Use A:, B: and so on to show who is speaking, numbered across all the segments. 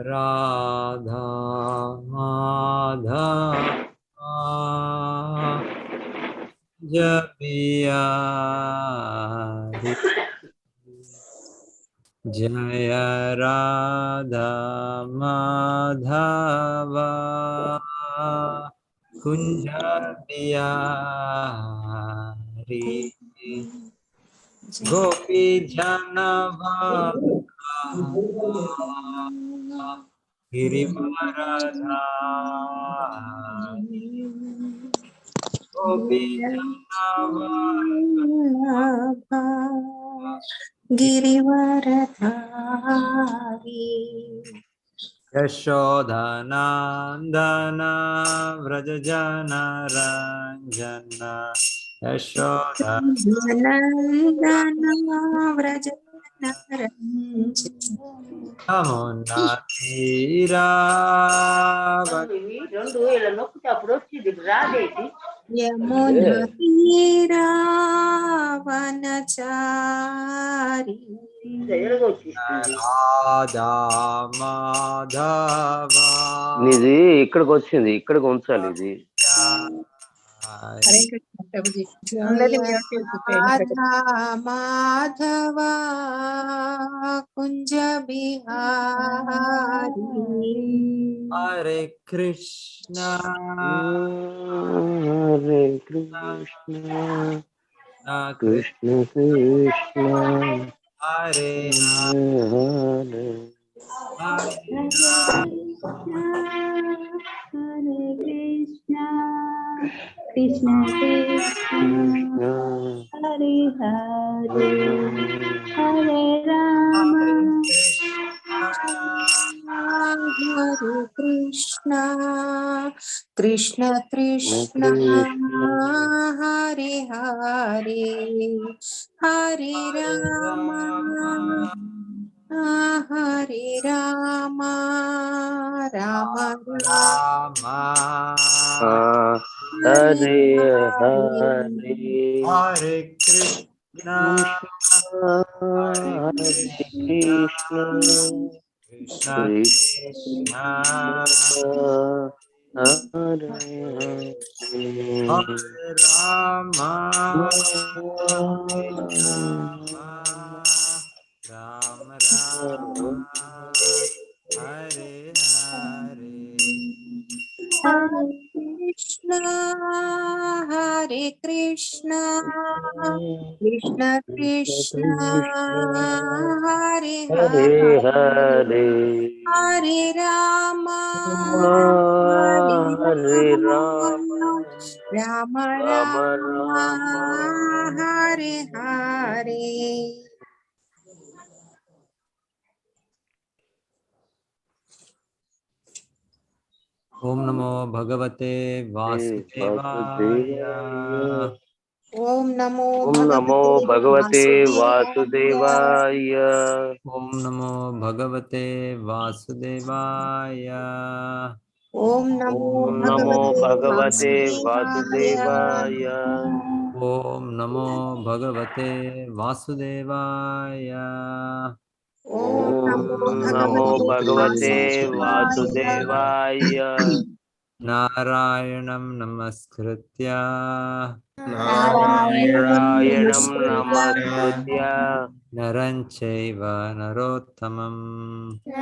A: राधा माधव जपिया रे। जय राधा माधव कुंज बिहारी। गोपी जन गिरिवरधारी। गोपी जन
B: गिरिवरधारी।
A: यशोधनंदन व्रज जन रंजन। यशोधन
B: नंदन व्रज रंजन।
A: यमुना तीरा
B: यमुना तीरा वनचारी।
A: राधा माधव
C: ఇది ఇక్కడికి వచ్చింది, ఇక్కడికి ఉంచాలి ఇది.
B: हरे कृष्ण प्रभु जी। जय राधा माधव कुंज बिहारी।
A: हरे कृष्णा
C: హరే కృష్ణ కృష్ణ కృష్ణ
A: हरे
C: హరే
A: हरे
D: हरे कृष्णा कृष्ण कृष्ण
C: కృష్ణ
D: हरे हरे हरे राम
B: हरे कृष्णा कृष्ण कृष्ण
C: కృష్ణ
B: हरे हरे हरे राम हरे राम राम राम हरे
C: హరే
B: हरे।
C: హరే
A: हरे कृष्णा
C: కృష్ణ
A: हरे
C: హరే
A: कृष्णा
C: కృష్ణ
A: कृष्णा
C: కృష్ణ
A: कृष्णा
C: హరే
A: हरे राम हरे राम राम राम हरे हरे।
B: हरे कृष्णा हरे कृष्णा कृष्ण कृष्ण हरे
C: हरे
B: हरे
C: हरे
B: हरे राम हरे
C: हरे
B: राम
C: राम
B: राम
C: राम
B: राम
C: राम
B: हरे हरे।
A: ओम नमो भगवते वासुदेवाय।
B: ओम नमो
C: ओम नमो भगवते
B: वासुदेवाय।
C: वासुदेवाय।
A: ओम नमो भगवते वासुदेवाय।
B: ओम नमो
C: ओम नमो
B: भगवते
C: भगवते
B: वासुदेवाय।
C: वासुदेवाय।
A: ओम नमो भगवते वासुदेवाय।
B: ओम
C: ओम
B: नमो
C: नमो
B: भगवते
C: भगवते
B: वासुदेवाय।
C: वासुदेवाय।
A: नारायणं नमस्कृत्य
B: नारायणं
C: नारायणं
B: नमस्कृत्य
C: नमस्कृत्य
A: नरं चैव नरोत्तमं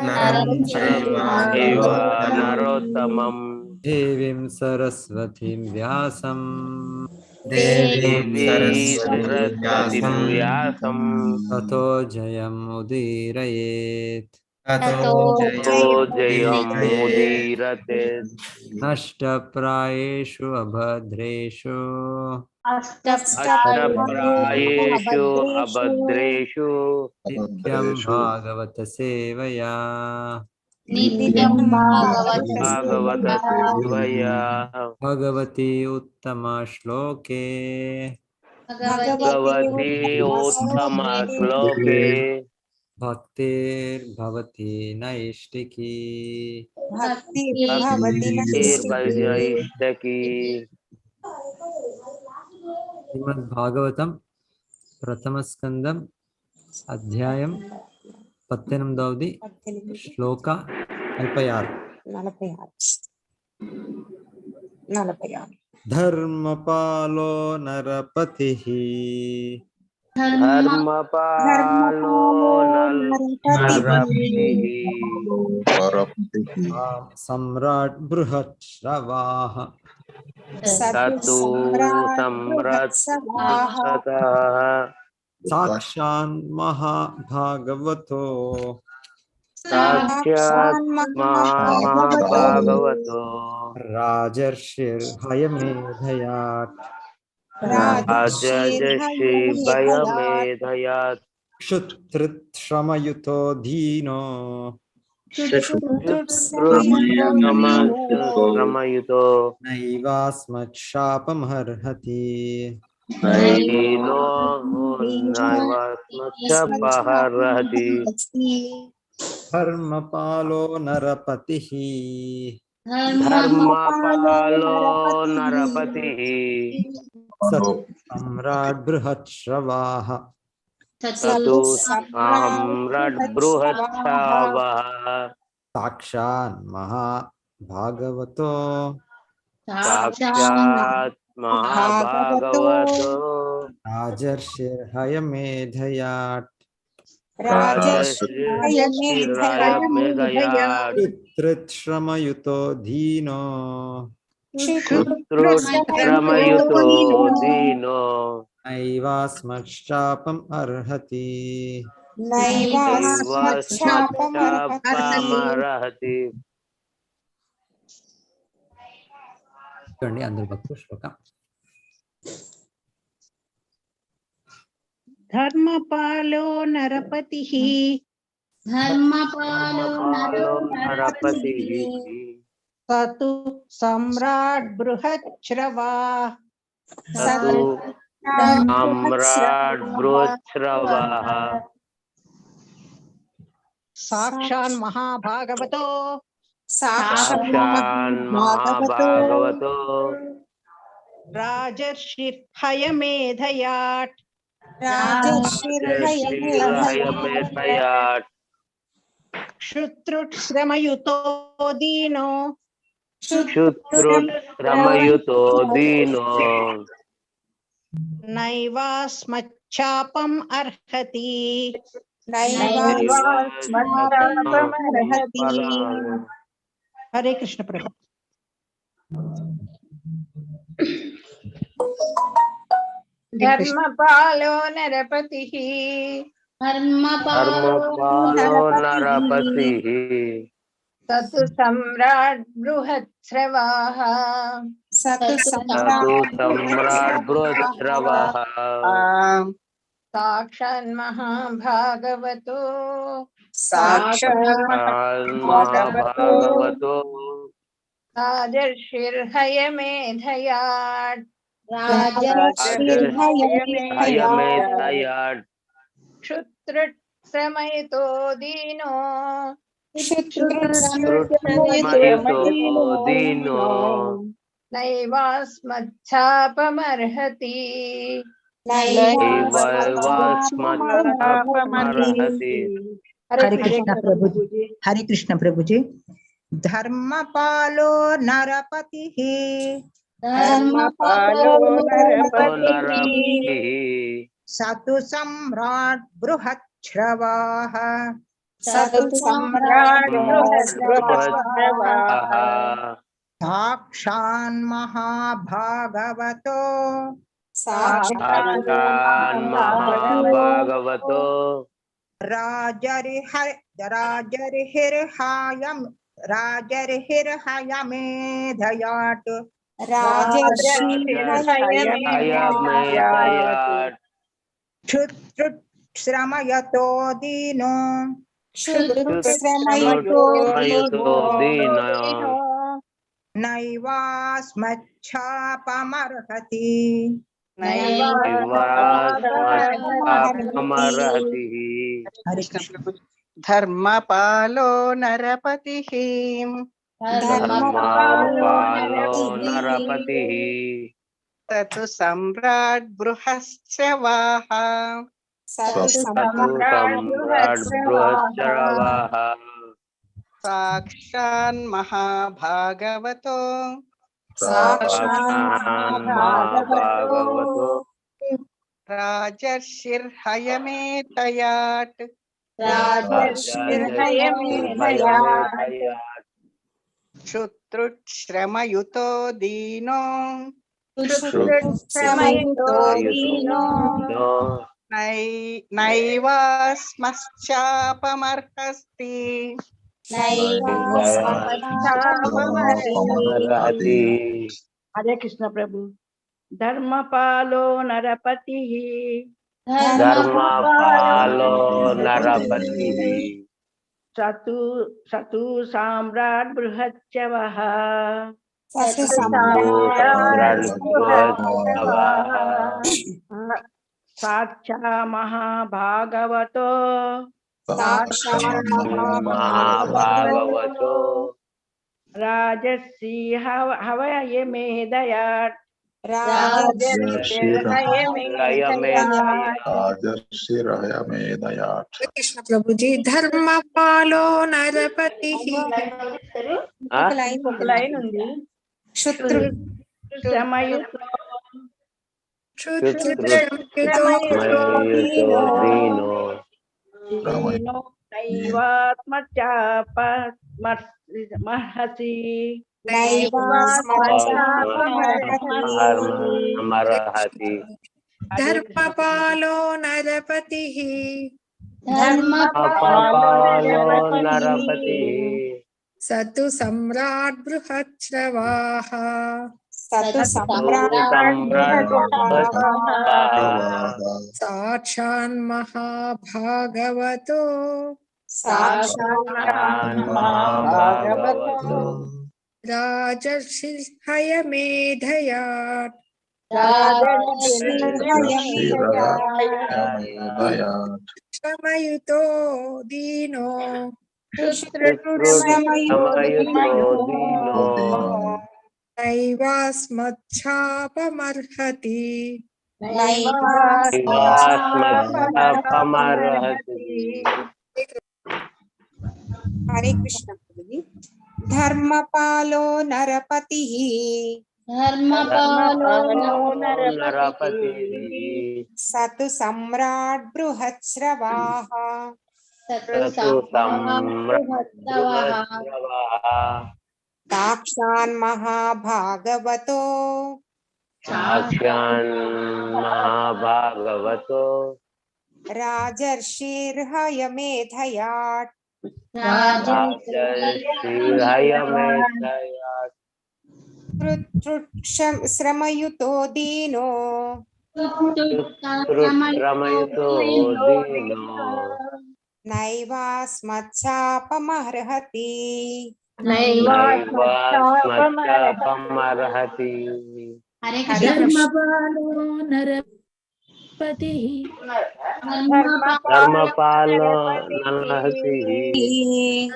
B: नरं चैव
C: एव
B: नरोत्तमं
C: नरोत्तमं
A: देवीं सरस्वतीं व्यासं
C: देवी सरस्वतीं व्यासं
A: ततो जयमुदीरयेत्।
D: ततो
C: ततो जयमुदीरते।
A: नष्टप्रायेषु अभद्रेषु
C: अष्टप्रायेषु
B: भद्रेषु
C: अभद्रेषु
A: नित्यं भागवत सेवया
D: नित्यं
B: नित्यं
D: भागवत
B: भागवत
C: भागवत
D: सेवया
C: सेवया
A: भगवती उत्तमश्लोके
B: भगवते
C: भगवती उत्तम
B: उत्तमश्लोके
C: श्लोके
A: भक्तिर्भवती नैष्टिकी।
B: भक्तिर्भवति नैष्ठिकी।
C: भक्तिर्भजयिष्टकी।
A: श्रीमद्भागवतं प्रथमस्कन्धं अध्यायं 18 శ్లోక
B: 46
A: धर्मपालो नरपतिः
C: धर्मपालो नरपतिः
A: सम्राट् बृहत्श्रवाः
C: ततु सम्राट्
A: साक्षान् महाभागवतो
C: साक्षात् महाभागवतो
A: राजर्षिर्हयमेधयात्
C: राजर्षि भयमेधयात्
A: क्षुत्रिश्रमयुतो धीनो
C: श्रमयुतो
A: नैवास्मच्छापमर्हति
C: नैनो नैवास्मच्छापमर्हति
A: धर्मपालो नरपतिः
C: धर्मपालो नरपतिः
A: सम्राट् बृहत्श्रवाः
C: ततु सम्राट् बृहत्श्रवाः
A: साक्षान् महाभागवतो
C: साक्षात् महाभागवतो
A: राजर्षिर्हयमेधयात्
C: राजर्षिर्हयमेधयात्
A: क्षुत्रिश्रमयुतो धीनो
C: क्षुत्रिश्रमयुतो दीनो
A: नैवास्मच्छापम् अर्हति
C: नैवास्मच्छापमर्हति
A: చూడండి అందరు భక్తులు శ్లోకం
B: धर्मपालो नरपतिः
D: धर्मपालो
C: नरपतिः
B: ततु सम्राट् बृहच्छ्रवाः
C: ततु सम्राट् बृहच्छ्रवाः
B: साक्षान् महाभागवतो
C: साक्षान् महाभागवतो
B: राजर्षिर्हयमेधयात्
C: राजर्षिर्हयमेधयात्
B: क्षुत्रुश्रमयुतो दीनो
C: क्षुत्रुश्रमयुतो दीनो
B: नैवास्मच्छापम् अर्हति हरे कृष्ण प्रभु। धर्मपालो नरपतिः
C: धर्मपालो नरपतिः
B: ततु सम्राट् बृहत्श्रवाः
C: ततु सम्राट् बृहत्श्रवाः
B: साक्षान् महाभागवतो
C: महाभागवतो
B: राजर्षिर्हयमेधयात्
C: राजर्षिर्हयमेधयात्
B: क्षुत्रुश्रमयुतो दीनो
C: क्षुत्रुश्रमयुतो दीनो
B: नैवास्मच्छापमर्हति
C: नैवास्मच्छापमर्हति।
B: हरे कृष्ण प्रभु जी।
E: हरे कृष्ण प्रभु जी। धर्मपालो नरपतिः
B: धर्मपालो
C: नरपतिः
E: सतु सम्राट् बृहच्छ्रवाः
B: सतु सम्राट् बृहच्छ्रवाः
E: साक्षान् महाभागवतो
C: साक्षान् महाभागवतो
E: राजर्षिर्हयमेधयात्
C: हयमेधयात्
E: क्षुत्रुश्रमयुतो दीनो
C: क्षुत्रुश्रमयुतो दीनो
E: नैवास्मच्छापमर्हति
C: नैवास्मच्छापमर्हति।
E: हरे कृष्ण।
B: धर्मपालो नरपतिः
C: धर्मपालो नरपतिः
B: ततु सम्राट् बृहच्छ्रवाः
C: ततु सम्राट् बृहच्छ्रवाः
E: साक्षान् महाभागवतो
C: भागवतो
E: राजर्षिर्हयमेतयात् शुश्रुतश्रमयुतो दीनो नैवास्मश्चापमर्हसि
B: हरे कृष्ण प्रभु। धर्मपालो नरपति
C: धर्मपालो नरपति
B: सतु सम्राट बृहच्चवः साक्षा महाभागवतो
C: महाभागवतो
B: राजसी हवयमेदयात्
F: कृष्ण प्रभु जी। धर्मपालो नरपति
B: लाइन ఉంది
F: शत्रु
B: महसी
F: धर्मपालो नरपति सतु सम्राट बृहच्छ्रवाः साक्षान् महाभागवतो राजर्षिर्हयमेधयात् श्रमयुतो दीनो नैवास्मच्छापमर्हति
E: हरे कृष्ण। धर्मपालो नरपति सतु सम्राट बृहच्छ्रवाः साक्षान् महाभागवतो राजर्षिर्हयमेधयात् श्रमयुतो दीनो नैवास्मच्छापमर्हति
G: धर्मपालो नरपति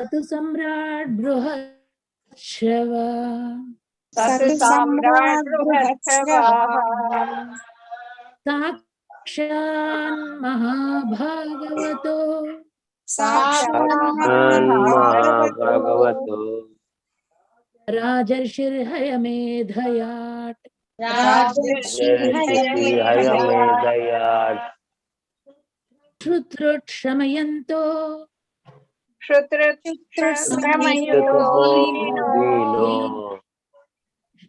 G: सतु सम्राट बृहच्छ्रवा साक्षान् महाभागवतो राजर्षिर्हयमेधयात् श्रुतृक्षमयन्तो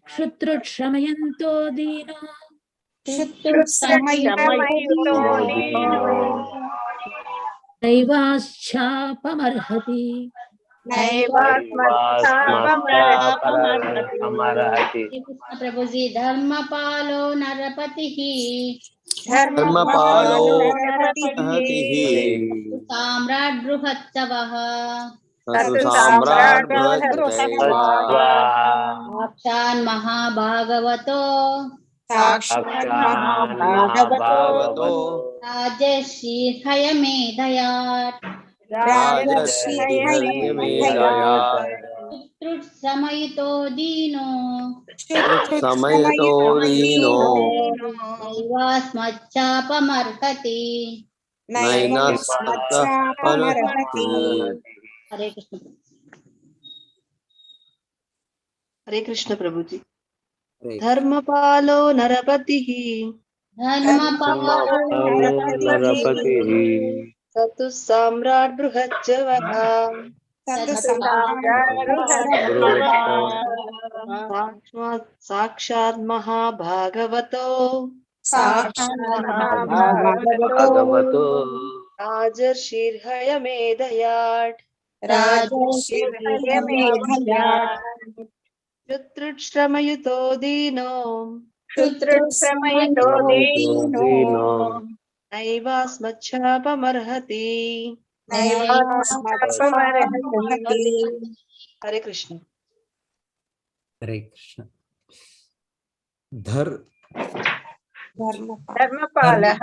G: क्षुत्रक्षमयन्तो दीनो नैवाश्चापमर्हति
D: प्रभु जी। धर्मपालो नरपति सम्राट बृहत्सवः साक्षान् महाभागवतो राजर्षिर्हयमेधयात् श्रुतश्रमयुतो दीनो नैवास्मच्छापमर्हति हरे कृष्ण।
B: హరే కృష్ణ ప్రభుజీ.
A: హరే
B: ధర్మపాలో నరపతి
D: ధర్మపాలో
C: నరపతి
B: సతు సామ్రాట్ బృహజ్జవః
E: సతు
B: సాక్షాత్ మహాభాగవతో
C: భగవతో
B: రాజర్షిర్హయమేధయాట్ శుతృశ్రమయుతో దీనో
C: దీనో
B: నైవాస్మచ్ఛాపమర్హతి. హరే కృష్ణ.
A: హరే కృష్ణ. ధర్
F: ధర్మపాలః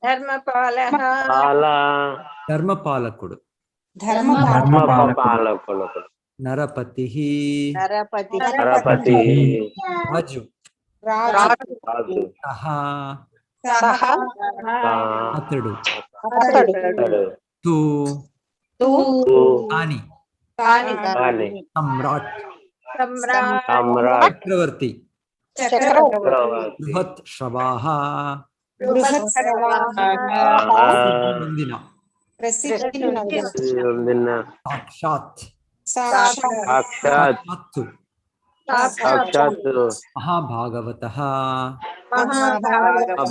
F: ధర్మపాలః
A: ధర్మపాలకుడు.
C: ధర్మపాలకుడు
A: నరపతి
F: నరపతి
C: నరపతి
A: రాజు.
C: రాజు
F: సహ
A: అతడు.
C: అతడు
A: తూ
C: తూ
A: అని
C: కాని
A: సమ్రాట్
C: సమ్రాట్
A: చక్రవర్తి.
C: చక్రవర్తి
A: బృహత్ శ్రవాహ పొందిన
C: పొందిన
A: సాక్షాత్
C: సాక్షాత్ సాక్షాత్
A: మహాభాగవతః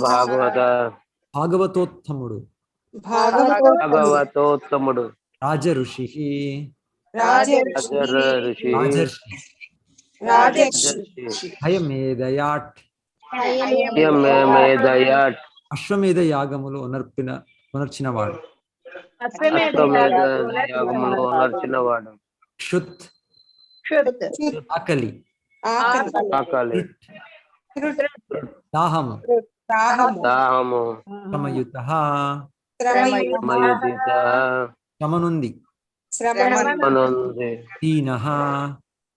C: భాగవత
A: భాగవతోత్తముడు.
C: భాగవతోత్తముడు
A: రాజఋషి
C: ఋషి
A: రాజర్షి హయమేధయాట్
C: మేధయాట్
A: అశ్వమేధ యాగములు ఉనర్చినవాడు.
C: అశ్వమేధ యాగములు నర్చినవాడు.
A: క్షుత్ ఆకలి.
C: ఆకలి
A: దాహము.
C: దాహము
A: శ్రమయుతః
C: మయుదిత
A: శ్రమనుంది.
C: అనుంది
A: దీనః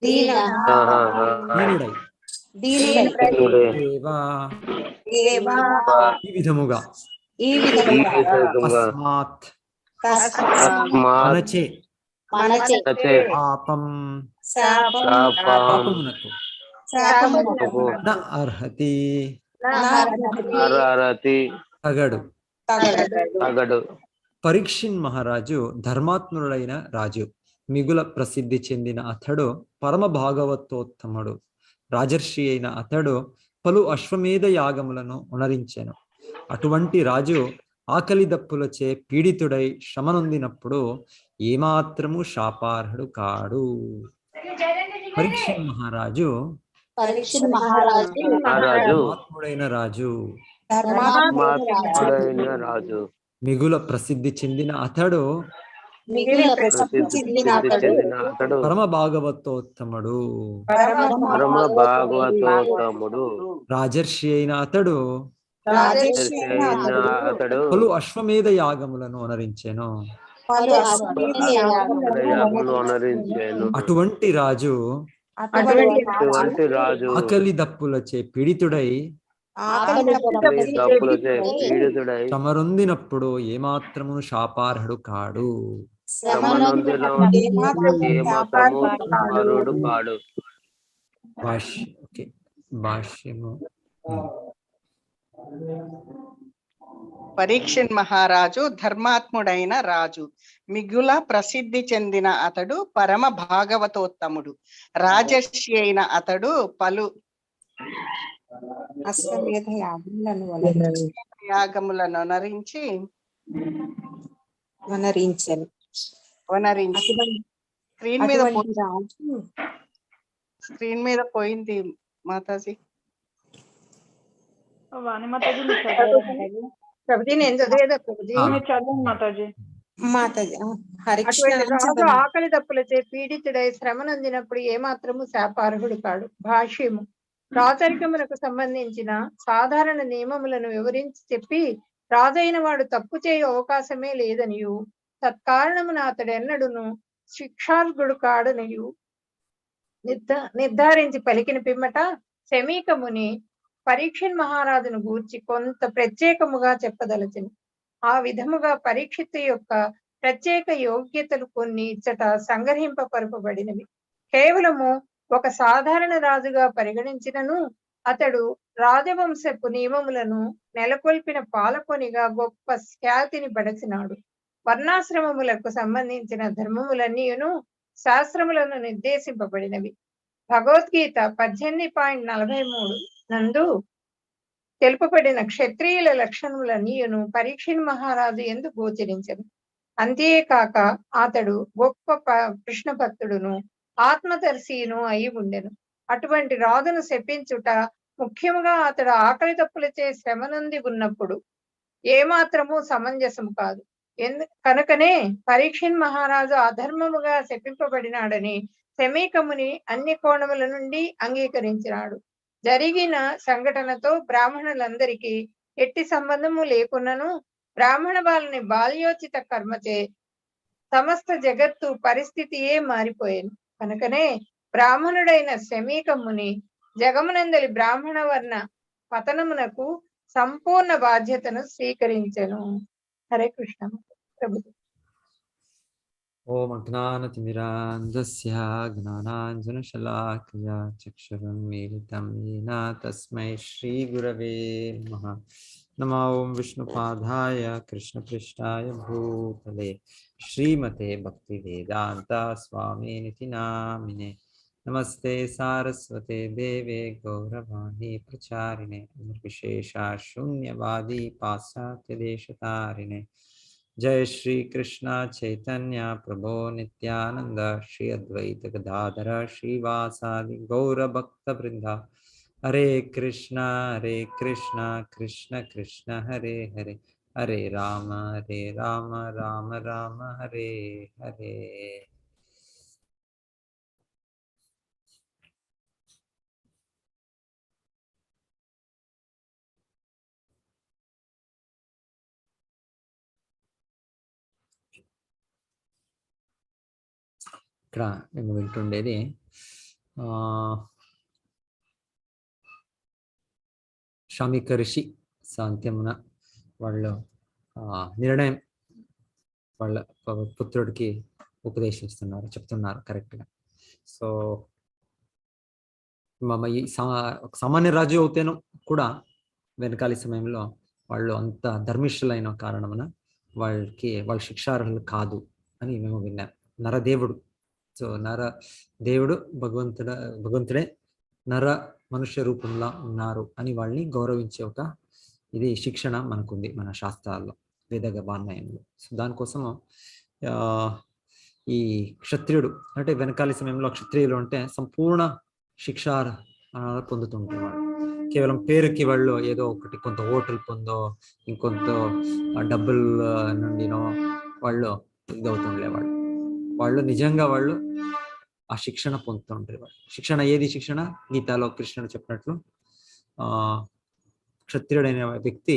A: దీనుడై.
C: దీనుడే
A: దేవా ఈ విధముగా
C: ఈ విధంగా
A: తస్మాత్
C: తస్మాత్
A: అనచే
C: నచే
A: పాపం
C: శాపం
A: పాపమునకు న అర్హతి
C: అరరతి
A: తగడు.
C: తగడు.
A: పరీక్షిన్ మహారాజు ధర్మాత్ముడైన రాజు. మిగుల ప్రసిద్ధి చెందిన అతడు పరమ భాగవతోత్తముడు. రాజర్షి అయిన అతడు పలు అశ్వమేధ యాగములను ఉనరించెను. అటువంటి రాజు ఆకలి దప్పులచే పీడితుడై శ్రమనొందినప్పుడు ఏమాత్రము శాపార్హుడు కాడు. పరీక్షిన్ మహారాజు ధర్మాత్ముడైన రాజు.
C: ధర్మాత్ముడైన రాజు.
A: మిగుల ప్రసిద్ధి చెందిన అతడు
C: ప్రసిద్ధి చెందిన అతడు
A: పరమ భాగవతోత్తముడు.
C: పరమ భాగవతోత్తముడు.
A: రాజర్షి అయిన అతడు
C: అతడు
A: పలు అశ్వమేధ యాగములను ఉనరించెను.
C: యాగములు అనరించెను.
A: అటువంటి రాజు ఆకలి దప్పులచే పీడితుడై
C: దప్పులచే పీడితుడై
A: శ్రమరొందినప్పుడు ఏమాత్రమును శాపార్హుడు కాడు.
C: ఏమాత్రము సమరుడు కాడు.
A: భాష్యము.
F: పరీక్షిన్ మహారాజు ధర్మాత్ముడైన రాజు. మిగుల ప్రసిద్ధి చెందిన అతడు పరమ భాగవతోత్తముడు. రాజర్షి అయిన అతడు పలు
E: అశ్వమేధ
F: యాగములను వనరించెను. స్క్రీన్ మీద పోయింది మాతాజీ.
H: ఆకలి దప్పులచే పీడితుడై శ్రమనందినప్పుడు ఏమాత్రము శాపార్హుడు కాడు. భాష్యము. రాచరికములకు సంబంధించిన సాధారణ నియమములను వివరించి చెప్పి రాజైన వాడు తప్పు చేయు అవకాశమే లేదనియు తత్కారణమున అతడెన్నడును శిక్షార్హుడు కాడనియు నిర్ధారించి పలికిన పిమ్మట శమీకముని పరీక్షిన్ మహారాజును గూర్చి కొంత ప్రత్యేకముగా చెప్పదలచెను. ఆ విధముగా పరీక్షిత్తు యొక్క ప్రత్యేక యోగ్యతలు కొన్ని ఇచ్చట సంగ్రహింపబడినవి. కేవలము ఒక సాధారణ రాజుగా పరిగణించినను అతడు రాజవంశపు నియమములను నెలకొల్పిన పాలకొనిగా గొప్ప ఖ్యాతిని పడచినాడు. వర్ణాశ్రమములకు సంబంధించిన ధర్మములన్నీయును శాస్త్రములను నిర్దేశింపబడినవి. భగవద్గీత 18.43 నందు తెలుపబడిన క్షత్రియుల లక్షణములన్నీయును పరీక్షిత్ మహారాజు యందు గోచరించెను. అంతేకాక అతడు గొప్ప కృష్ణ భక్తుడును ఆత్మదర్శిను అయి ఉండెను. అటువంటి రాజును శపించుట, ముఖ్యముగా అతడు ఆకలి తప్పులచే శ్రమ నొంది ఉన్నప్పుడు ఏమాత్రము సమంజసము కాదు. కనుకనే పరీక్షిత్ మహారాజు అధర్మముగా శపింపబడినాడని శమీకముని అన్ని కోణముల నుండి అంగీకరించినాడు. జరిగిన సంఘటనతో బ్రాహ్మణులందరికీ ఎట్టి సంబంధము లేకున్నను బ్రాహ్మణ బాలని బాల్యోచిత కర్మచే సమస్త జగత్తు పరిస్థితియే మారిపోయాను. కనుకనే బ్రాహ్మణుడైన శమీకముని జగమునందలి బ్రాహ్మణ వర్ణ పతనమునకు సంపూర్ణ బాధ్యతను స్వీకరించెను. హరే కృష్ణ ప్రభు.
A: ఓం అజ్ఞానతిమిరాంధస్య జ్ఞానాంజనశలాకయా చక్షురున్మీలితం येन తస్మై శ్రీగురవే నమః. నమో ఓం విష్ణుపాదాయ కృష్ణపృష్ఠాయ భూతలే శ్రీమతే భక్తివేదాంత స్వామినితి నామినే. నమస్తే సారస్వతే దేవే గౌరవాణి ప్రచారిణే నిర్విశేష శూన్యవాది పాశ్చాత్య దేశతారిణే. जय श्री कृष्ण चैतन्य प्रभो नित्यानंद श्री अद्वैत गदाधर श्रीवासादि गौर भक्त वृंदा. हरे कृष्ण कृष्ण कृष्ण हरे हरे, हरे राम राम राम हरे हरे. ఇక్కడ మేము వింటుండేది శామిక ఋషి సాంత్యమున వాళ్ళు నిర్ణయం వాళ్ళ పుత్రుడికి ఉపదేశిస్తున్నారు, చెప్తున్నారు కరెక్ట్గా. సో ఈ సామాన్య రాజు అవుతేను కూడా వెనకాల సమయంలో వాళ్ళు అంత ధర్మిష్ఠులైన కారణమున వాళ్ళ శిక్షార్హులు కాదు అని మేము విన్నాం. నరదేవుడు, సో నర దేవుడు భగవంతుడే నర మనుష్య రూపంలో ఉన్నారు అని వాళ్ళని గౌరవించే ఒక ఇది శిక్షణ మనకుంది మన శాస్త్రాల్లో, వేదగవాన్వయంలో. సో దానికోసము ఈ క్షత్రియుడు అంటే వెనకాల సమయంలో క్షత్రియులు అంటే సంపూర్ణ శిక్ష పొందుతుంటారు. వాళ్ళు కేవలం పేరుకి వాళ్ళు ఏదో ఒకటి కొంత ఓటులు పొందో ఇంకొంత డబ్బుల నుండినో వాళ్ళు ఇదవుతుండే. వాళ్ళు నిజంగా వాళ్ళు ఆ శిక్షణ పొందుతుంటారు. వాళ్ళు శిక్షణ ఏది శిక్షణ? గీతాలో కృష్ణుడు చెప్పినట్లు క్షత్రియుడైన వ్యక్తి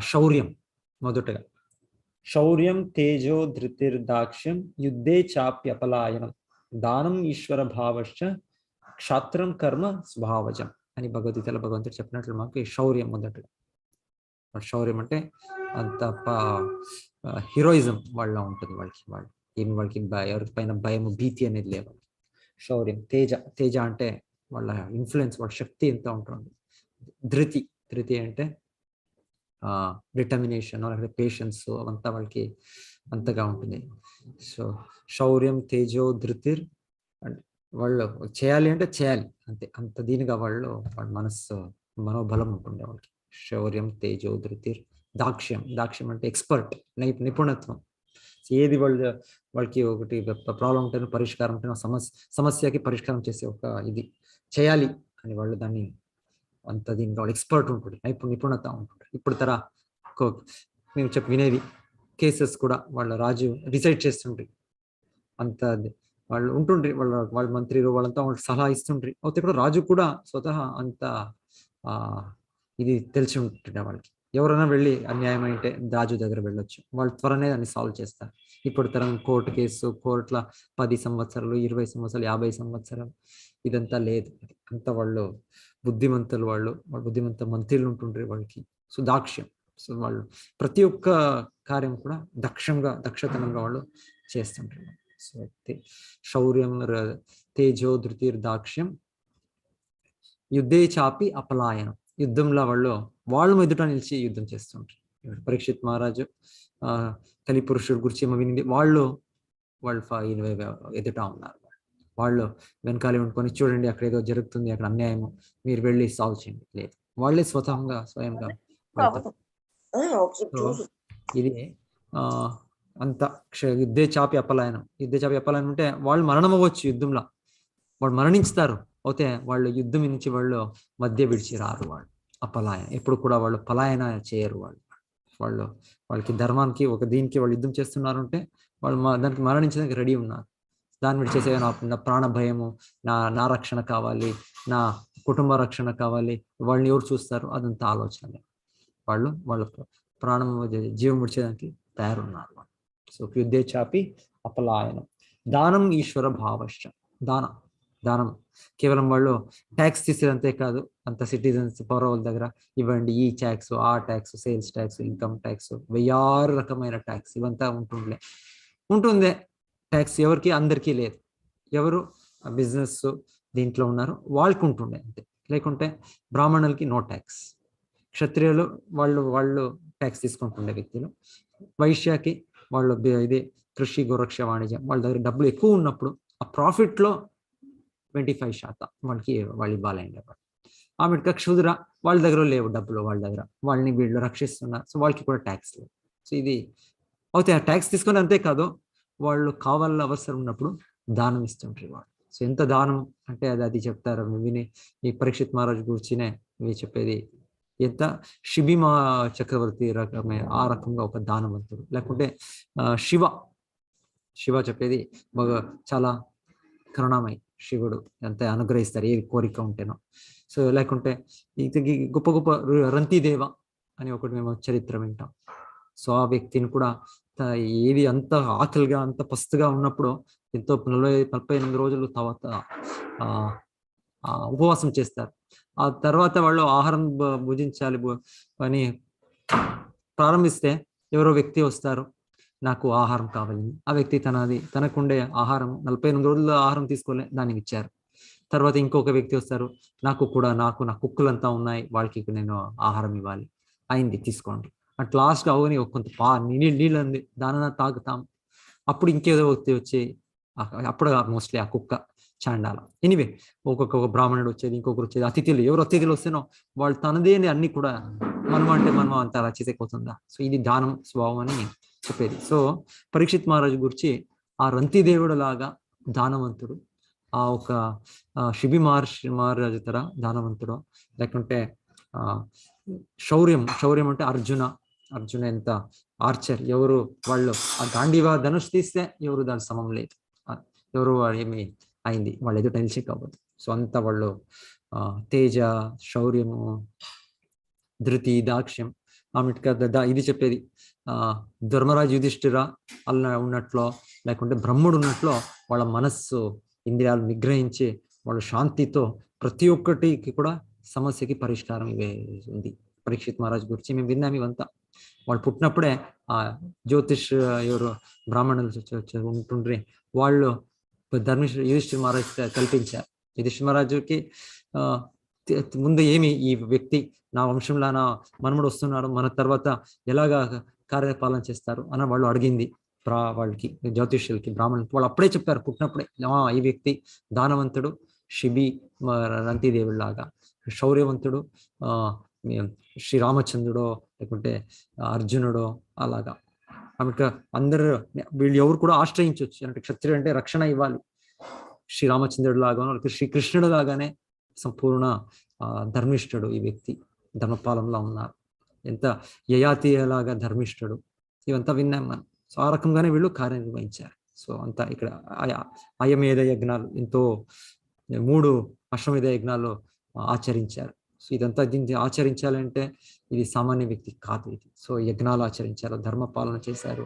A: శౌర్యం, మొదటగా శౌర్యం తేజో ధృతిర్దాక్ష్యం యుద్ధే చాప్యపలాయనం దానం ఈశ్వర భావశ్చ క్షాత్రం కర్మ స్వభావజం అని భగవద్గీతలో భగవంతుడు చెప్పినట్లు మాకు శౌర్యం మొదటగా. శౌర్యం అంటే అంత హీరోయిజం వాళ్ళ ఉంటుంది. వాళ్ళకి ఎవరి పైన భయము భీతి అనేది లేవు. శౌర్యం. తేజ అంటే వాళ్ళ ఇన్ఫ్లుయెన్స్, వాళ్ళ శక్తి ఎంత ఉంటుంది. ధృతి అంటే డిటర్మినేషన్ లేకపోతే పేషెన్స్ అవంతా వాళ్ళకి అంతగా ఉంటుంది. సో శౌర్యం తేజో ధృతిర్ అంటే వాళ్ళు చేయాలి అంటే చేయాలి అంతే, అంత దీనిగా వాళ్ళ మనోబలం ఉంటుండే వాళ్ళకి. శౌర్యం తేజో ధృతిర్. దాక్ష్యం అంటే ఎక్స్పర్ట్, నిపుణత్వం. ఏది వాళ్ళకి ఒకటి ప్రాబ్లం ఉంటేనో పరిష్కారం ఉంటేనో సమస్యకి పరిష్కారం చేసే ఒక ఇది చేయాలి అని వాళ్ళు దాన్ని అంత దీనిగా వాళ్ళు ఎక్స్పర్ట్ ఉంటుంది, నిపుణత ఉంటుంది. ఇప్పుడు మేము వినేది కేసెస్ కూడా వాళ్ళ రాజు డిసైడ్ చేస్తుండ్రి, అంత వాళ్ళు ఉంటుండ్రి, వాళ్ళ మంత్రులు వాళ్ళంతా వాళ్ళకి సలహా ఇస్తుండ్రి. అయితే కూడా రాజు కూడా స్వతహా అంత ఇది తెలిసి ఉంటుండే వాళ్ళకి. ఎవరైనా వెళ్ళి అన్యాయం అంటే రాజు దగ్గర వెళ్ళొచ్చు, వాళ్ళు త్వరనే దాన్ని సాల్వ్ చేస్తారు. ఇప్పుడు తరం కోర్టు కేసు, కోర్టుల 10 సంవత్సరాలు 20 సంవత్సరాలు 50 సంవత్సరాలు ఇదంతా లేదు. అంత వాళ్ళు బుద్ధిమంత మంత్రులు ఉంటుండ్రి వాళ్ళకి. సో దాక్ష్యం. సో వాళ్ళు ప్రతి ఒక్క కార్యం కూడా దక్షతనంగా వాళ్ళు చేస్తుంటారు. సో శౌర్యం తేజో ధృతిర్దాక్ష్యం యుద్ధే చాపి అపలాయనం. యుద్ధంలో వాళ్ళు ఎదుట నిలిచి యుద్ధం చేస్తుంటారు. పరీక్షిత్ మహారాజు కలిపురుషుడు గురించి ఏమో వినింది, వాళ్ళు ఎదుట ఉన్నారు. వాళ్ళు వెనకాల ఉండుకొని చూడండి అక్కడ ఏదో జరుగుతుంది, అక్కడ అన్యాయము, మీరు వెళ్ళి సాల్వ్ చేయండి. లేదు, వాళ్ళే స్వయంగా వెళ్తారు. సో ఇది అంత యుద్ధే చాపి అపలాయనం. యుద్ధే చాపి అపలాయనం అంటే వాళ్ళు మరణం అవ్వచ్చు యుద్ధంలో, వాళ్ళు మరణించుతారు. అయితే వాళ్ళు యుద్ధం నుంచి వాళ్ళు మధ్య విడిచి రారు. వాళ్ళు అపలాయన ఎప్పుడు కూడా వాళ్ళు పలాయన చేయరు. వాళ్ళకి ధర్మానికి దీనికి వాళ్ళు యుద్ధం చేస్తున్నారు అంటే వాళ్ళు దానికి మరణించడానికి రెడీ ఉన్నారు. దాని విడిచేసే నా ప్రాణ భయము, నా రక్షణ కావాలి, నా కుటుంబ రక్షణ కావాలి, వాళ్ళని ఎవరు చూస్తారు, అదంతా ఆలోచన. వాళ్ళ ప్రాణం జీవం విడిచేదానికి తయారున్నారు. సో యుద్ధే చాపి అపలాయనం. దానం ఈశ్వర భావశ్చ. దానం కేవలం వాళ్ళు ట్యాక్స్ తీసేదంతే కాదు, అంత సిటిజన్స్ పౌరవుల దగ్గర ఇవ్వండి, ఈ ట్యాక్స్, ఆ tax, sales tax, income tax, 1000 రకమైన ట్యాక్స్ ఇవంతా ఉంటుందే. ట్యాక్స్ ఎవరికి, అందరికీ లేదు. ఎవరు బిజినెస్ దీంట్లో ఉన్నారో వాళ్ళకి ఉంటుండే అంతే. లేకుంటే బ్రాహ్మణులకి నో ట్యాక్స్. క్షత్రియులు వాళ్ళు ట్యాక్స్ తీసుకుంటుండే వ్యక్తులు. వైశ్యకి వాళ్ళు ఇది కృషి గోరక్ష వాణిజ్యం, వాళ్ళ దగ్గర డబ్బులు ఎక్కువ ఉన్నప్పుడు ఆ ప్రాఫిట్లో 25% వాళ్ళు ఇవ్వాలండి. ఆమె క్షుద్ర వాళ్ళ దగ్గర లేవు డబ్బులు, వాళ్ళ దగ్గర వాళ్ళని వీళ్ళు రక్షిస్తున్నారు. సో వాళ్ళకి కూడా ట్యాక్స్ లేవు. సో ఇది అయితే ఆ ట్యాక్స్ తీసుకొని అంతేకాదు వాళ్ళు కావాలని అవసరం ఉన్నప్పుడు దానం ఇస్తుంటారు వాళ్ళు. సో ఎంత దానం అంటే అది చెప్తారు విని. ఈ పరీక్షిత్ మహారాజు గురించినే ఇవి చెప్పేది. ఎంత శిబిమా చక్రవర్తి రకమే ఆ రకంగా ఒక దానవంతుడు. లేకుంటే శివ చెప్పేది చాలా కరుణామయి. శివుడు ఎంత అనుగ్రహిస్తారు ఏ కోరిక ఉంటేనో. సో లేకుంటే ఇతనికి గొప్ప రంతిదేవ అని ఒకటి మేము చరిత్ర వింటాం. సో ఆ వ్యక్తిని కూడా ఏది అంత ఆకలిగా అంత పస్తుగా ఉన్నప్పుడు ఎంతో 48 రోజులు తర్వాత ఉపవాసం చేస్తారు. ఆ తర్వాత వాళ్ళు ఆహారం భుజించాలి అని ప్రారంభిస్తే ఎవరో వ్యక్తి వస్తారు, నాకు ఆహారం కావాలని. ఆ వ్యక్తి తనకుండే ఆహారం 48 రోజుల్లో ఆహారం తీసుకోలే, దానికి ఇచ్చారు. తర్వాత ఇంకొక వ్యక్తి వస్తారు, నా కుక్కలంతా ఉన్నాయి, వాళ్ళకి నేను ఆహారం ఇవ్వాలి, అయింది తీసుకోండి. అట్ లాస్ట్ అవని కొంత నీళ్ళు అంది, దానిని తాగుతాం. అప్పుడు ఇంకేదో వ్యక్తి వచ్చి అప్పుడు మోస్ట్లీ ఆ కుక్క చాండాల. ఎనివే ఒక్కొక్క బ్రాహ్మణుడు వచ్చేది, ఇంకొకరు వచ్చేది. ఎవరు అతిథులు వస్తేనో వాళ్ళు తనదే అన్ని కూడా మనం అంత అలా చేసేపోతుందా. సో ఇది దానం స్వభావం అని చెప్పేది. సో పరీక్షిత్ మహారాజు గురించి ఆ రంతిదేవుడు లాగా దానవంతుడు, ఆ ఒక శిబి మహారాజు తర దానవంతుడు. లేకుంటే శౌర్యం అంటే అర్జున ఎంత ఆర్చర్. ఎవరు వాళ్ళు ఆ గాంధీవా ధనుష్ తీస్తే ఎవరు దాని సమం లేదు, ఎవరు ఏమి అయింది వాళ్ళు ఎదుట నిలిచి కాబట్టి. సో అంత వాళ్ళు తేజ, శౌర్యము, ధృతి, దాక్ష్యం. ఆమె ఇది చెప్పేది ధర్మరాజు యుధిష్ఠిర అలా ఉన్నట్లో, లేకుంటే బ్రహ్ముడు ఉన్నట్లో వాళ్ళ మనస్సు ఇంద్రియాలు నిగ్రహించి వాళ్ళ శాంతితో ప్రతి ఒక్కటికి కూడా సమస్యకి పరిష్కారం ఇవే ఉంది. పరీక్షిత్ మహారాజు గురించి మేము విన్నాము ఇవంతా. వాళ్ళు పుట్టినప్పుడే ఆ జ్యోతిష్ ఎవరు బ్రాహ్మణులు ఉంటుండ్రి, వాళ్ళు యుధిష్ఠిర మహారాజు కల్పించారు. యుధిష్ఠిర మహారాజుకి ముందు ఏమి ఈ వ్యక్తి నా వంశంలో నా మనముడు వస్తున్నాడు, మన తర్వాత ఎలాగా కార్యపాలన చేస్తారు అని వాళ్ళు అడిగింది. వాళ్ళకి జ్యోతిష్యులకి బ్రాహ్మణులకి వాళ్ళు అప్పుడే చెప్పారు పుట్టినప్పుడే, ఈ వ్యక్తి దానవంతుడు, శిబి రంతిదేవుడు లాగా, శౌర్యవంతుడు శ్రీరామచంద్రుడో లేకుంటే అర్జునుడో అలాగా. ఆమెకు అందరు వీళ్ళు ఎవరు కూడా ఆశ్రయించవచ్చు. అంటే క్షత్రియుడు అంటే రక్షణ ఇవ్వాలి. శ్రీరామచంద్రుడు లాగానో శ్రీకృష్ణుడు లాగానే సంపూర్ణ ధర్మిష్ఠుడు ఈ వ్యక్తి, ధర్మపాలంలో ఉన్నారు. ఎంత యయాతిలాగా ధర్మిష్ఠుడు, ఇవంతా విన్నాం మనం. సో ఆ రకంగానే వీళ్ళు కార్యనిర్వహించారు. సో అంతా ఇక్కడ అయమేధ యజ్ఞాలు ఎంతో 3 అశ్వమేధ యజ్ఞాలు ఆచరించారు. సో ఇదంతా దీన్ని ఆచరించాలంటే ఇది సామాన్య వ్యక్తి కాదు ఇది. సో యజ్ఞాలు ఆచరించారు, ధర్మపాలన చేశారు,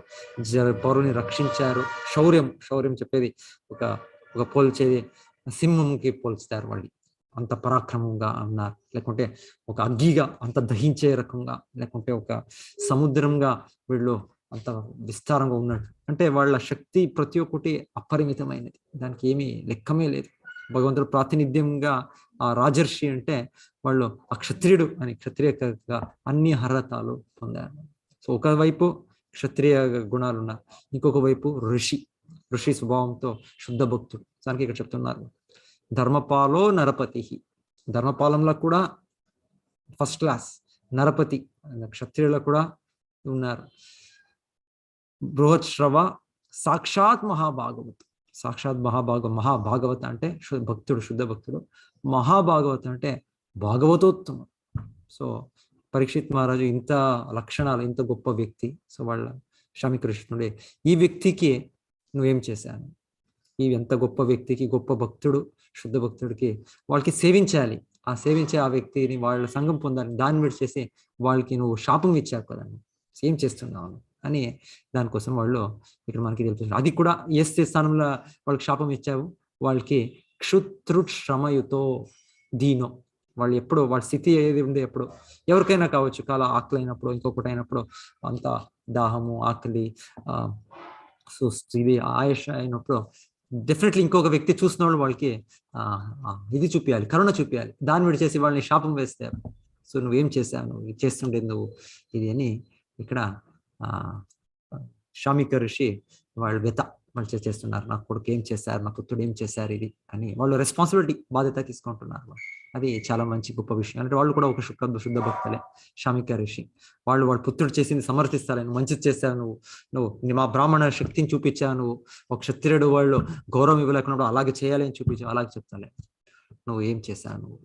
A: పౌరుని రక్షించారు. శౌర్యం చెప్పేది ఒక పోల్చేది సింహంకి పోల్చుతారు వాళ్ళు, అంత పరాక్రమంగా ఉన్నారు. లేకుంటే ఒక అగ్గిగా అంత దహించే రకంగా, లేకుంటే ఒక సముద్రంగా వీళ్ళు అంత విస్తారంగా ఉన్నట్టు. అంటే వాళ్ళ శక్తి ప్రతి ఒక్కటి అపరిమితమైనది, దానికి ఏమీ లెక్కమే లేదు. భగవంతుడు ప్రాతినిధ్యంగా ఆ రాజర్షి అంటే వాళ్ళు ఆ క్షత్రియుడు అని క్షత్రియంగా అన్ని అర్హతలు పొందారు. సో ఒకవైపు క్షత్రియ గుణాలు ఉన్నాయి, ఇంకొక వైపు ఋషి స్వభావంతో శుద్ధ భక్తుడు. దానికి ఇక్కడ చెప్తున్నారు ధర్మపాలో నరపతి. ధర్మపాలంలో కూడా ఫస్ట్ క్లాస్, నరపతి క్షత్రియులు కూడా ఉన్నారు. బృహత్శ్రవ సాక్షాత్ మహాభాగవత్. సాక్షాత్ మహాభాగవత అంటే భక్తుడు, శుద్ధ భక్తుడు. మహాభాగవత అంటే భాగవతోత్తముడు. సో పరీక్షిత్ మహారాజు ఇంత లక్షణాలు, ఇంత గొప్ప వ్యక్తి. సో వాళ్ళ శమీకృష్ణుడే ఈ వ్యక్తికి నువ్వేం చేశాను, ఈ ఎంత గొప్ప వ్యక్తికి, గొప్ప భక్తుడు, శుద్ధ భక్తుడికి వాళ్ళకి సేవించాలి. ఆ సేవించే ఆ వ్యక్తిని వాళ్ళ సంఘం పొందాలి. దాన్ని విడిచేసి వాళ్ళకి నువ్వు శాపం ఇచ్చావు కదా, ఏం చేస్తున్నావు అని దానికోసం వాళ్ళు ఇక్కడ మనకి తెలుపుతున్నారు. అది కూడా ఏ స్థానంలో వాళ్ళకి శాపం ఇచ్చావు, వాళ్ళకి క్షుతృశ్రమయుతో దీనో. వాళ్ళు ఎప్పుడు వాళ్ళ స్థితి ఏది ఉంది, ఎప్పుడు ఎవరికైనా కావచ్చు, చాలా ఆకలి అయినప్పుడు, ఇంకొకటి అయినప్పుడు, అంత దాహము, ఆకలి, ఇది ఆయుష్ అయినప్పుడు డెఫినెట్లీ ఇంకొక వ్యక్తి చూసిన వాళ్ళు వాళ్ళకి ఇది చూపించాలి, కరుణ చూపించాలి. దాన్ని విడిచేసి వాళ్ళని శాపం వేస్తారు. సో నువ్వేం చేశావు, నువ్వు చేస్తుండే నువ్వు ఇది అని ఇక్కడ శామిక ఋషి వాళ్ళు వాళ్ళు చేస్తున్నారు. నా కొడుకు ఏం చేశారు, నా పుత్రుడు ఏం చేశారు ఇది అని వాళ్ళు రెస్పాన్సిబిలిటీ, బాధ్యత తీసుకుంటున్నారు. అది చాలా మంచి గొప్ప విషయం. అంటే వాళ్ళు కూడా ఒక శుద్ధ భక్తులే. శామిక ఋషి వాళ్ళు వాళ్ళ పుత్రుడు చేసింది సమర్థిస్తారు. నువ్వు మంచిది చేశావు, నువ్వు మా బ్రాహ్మణ శక్తిని చూపించావు, నువ్వు ఒక క్షత్రియుడు వాళ్ళు గౌరవం ఇవ్వలేకున్నప్పుడు అలాగే చేయాలి అని చూపించావు, అలాగే చెప్తాలే. నువ్వు ఏం చేశావు, నువ్వు